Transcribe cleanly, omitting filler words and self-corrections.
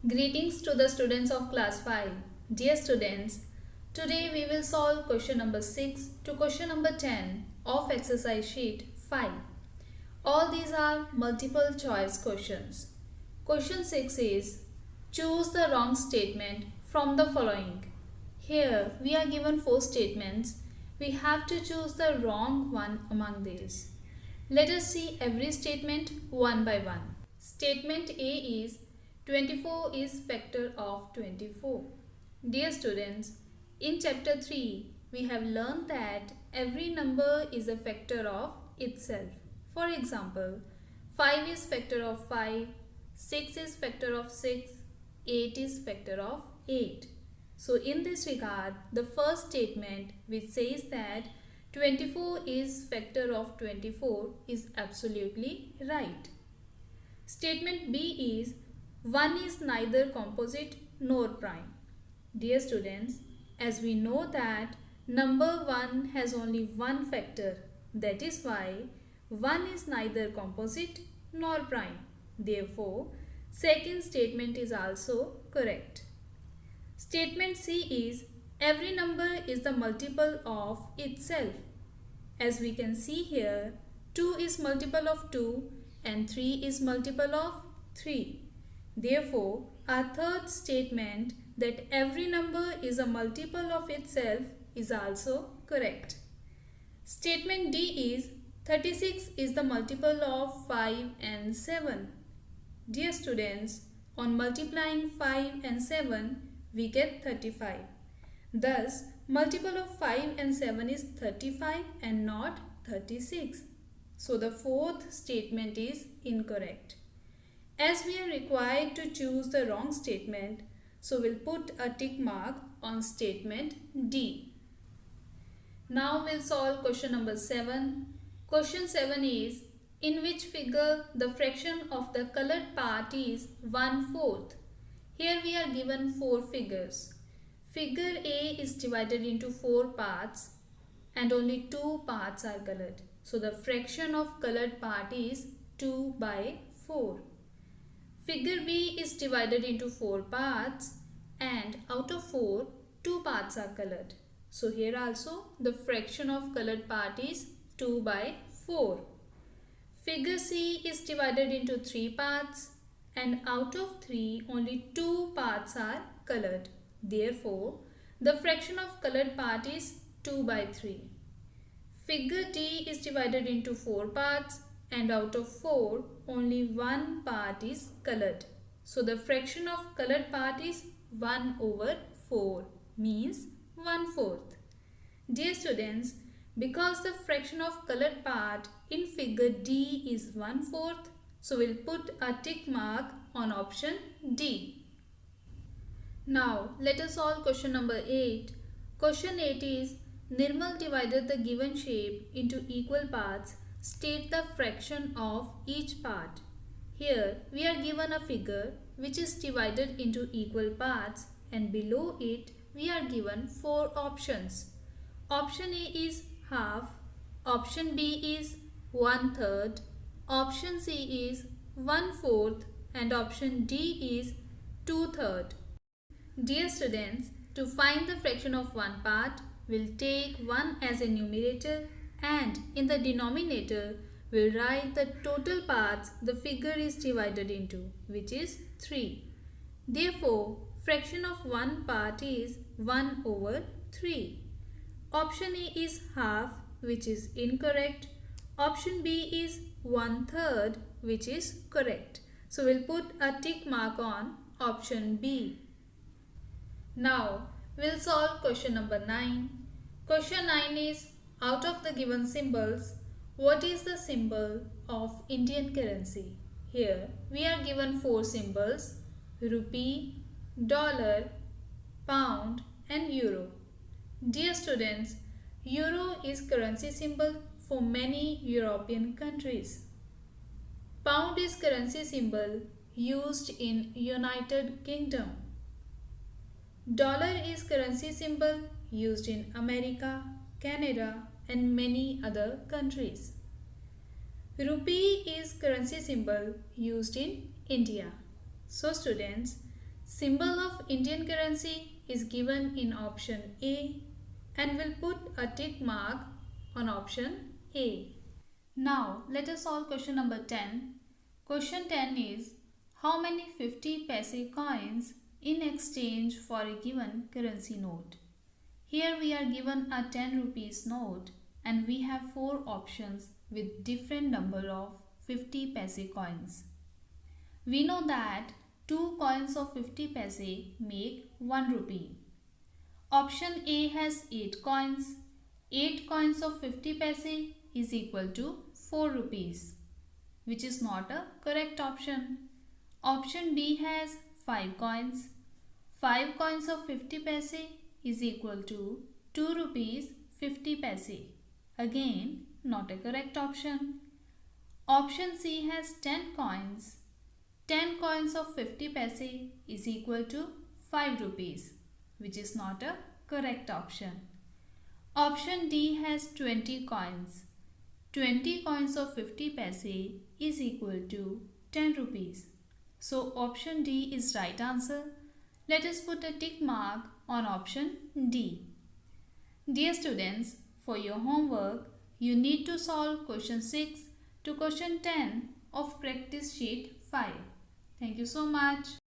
Greetings to the students of class 5. Dear students, today we will solve question number 6 to question number 10 of exercise sheet 5. All these are multiple choice questions. Question 6 is choose the wrong statement from the following. Here we are given 4 statements. We have to choose the wrong one among these. Let us see every statement one by one. Statement A is 24 is factor of 24. Dear students, in chapter 3, we have learned that every number is a factor of itself. For example, 5 is factor of 5, 6 is factor of 6, 8 is factor of 8. So in this regard, the first statement which says that 24 is factor of 24 is absolutely right. Statement B is 1 is neither composite nor prime. Dear students, as we know that number 1 has only one factor, that is why 1 is neither composite nor prime. Therefore, second statement is also correct. Statement C is every number is the multiple of itself. As we can see here, 2 is multiple of 2 and 3 is multiple of 3. Therefore, our third statement that every number is a multiple of itself is also correct. Statement D is 36 is the multiple of 5 and 7. Dear students, on multiplying 5 and 7, we get 35. Thus, multiple of 5 and 7 is 35 and not 36. So, the fourth statement is incorrect. As we are required to choose the wrong statement, so we'll put a tick mark on statement D. Now we'll solve question number 7. Question 7 is, in which figure the fraction of the colored part is 1/4? Here we are given 4 figures. Figure A is divided into 4 parts and only 2 parts are colored. So the fraction of colored part is 2/4. Figure B is divided into 4 parts and out of 4, 2 parts are colored. So here also the fraction of colored part is 2/4. Figure C is divided into 3 parts and out of 3 only 2 parts are colored. Therefore, the fraction of colored part is 2/3. Figure D is divided into 4 parts and out of 4 only 1 part is colored. So the fraction of colored part is 1/4 means 1/4. Dear students, because the fraction of colored part in figure D is 1/4, so we'll put a tick mark on option D. Now let us solve question number 8. Question 8 is Nirmal divided the given shape into equal parts. State the fraction of each part. Here we are given a figure which is divided into equal parts and below it we are given 4 options. Option A is half, option B is 1/3, option C is 1/4 and option D is 2/3. Dear students, to find the fraction of one part, we'll take 1 as a numerator and in the denominator we'll write the total parts the figure is divided into, which is 3. Therefore, fraction of one part is 1/3. Option A is half, which is incorrect. Option B is 1/3, which is correct. So we'll put a tick mark on option B. Now we'll solve question number 9. Question 9 is, out of the given symbols, what is the symbol of Indian currency? Here we are given 4 symbols: rupee, dollar, pound and euro. Dear students, euro is currency symbol for many European countries. Pound is currency symbol used in United Kingdom. Dollar is currency symbol used in America, Canada and many other countries. Rupee is currency symbol used in India. So students, Symbol of Indian currency is given in option A and we'll put a tick mark on option A. Now let us solve question number 10. Question 10 is how many 50 paise coins in exchange for a given currency note? Here we are given a 10 rupees note and we have 4 options with different number of 50 paise coins. We know that 2 coins of 50 paise make 1 rupee. Option A has 8 coins. 8 coins of 50 paise is equal to 4 rupees, which is not a correct option. Option B has 5 coins. 5 coins of 50 paise is equal to 2 rupees 50 paise. Again, not a correct option. Option C has 10 coins. 10 coins of 50 paise is equal to 5 rupees, which is not a correct option. Option D has 20 coins. 20 coins of 50 paise is equal to 10 rupees. So option D is right answer. Let us put a tick mark on option D. Dear students, for your homework, you need to solve question 6 to question 10 of practice sheet 5. Thank you so much.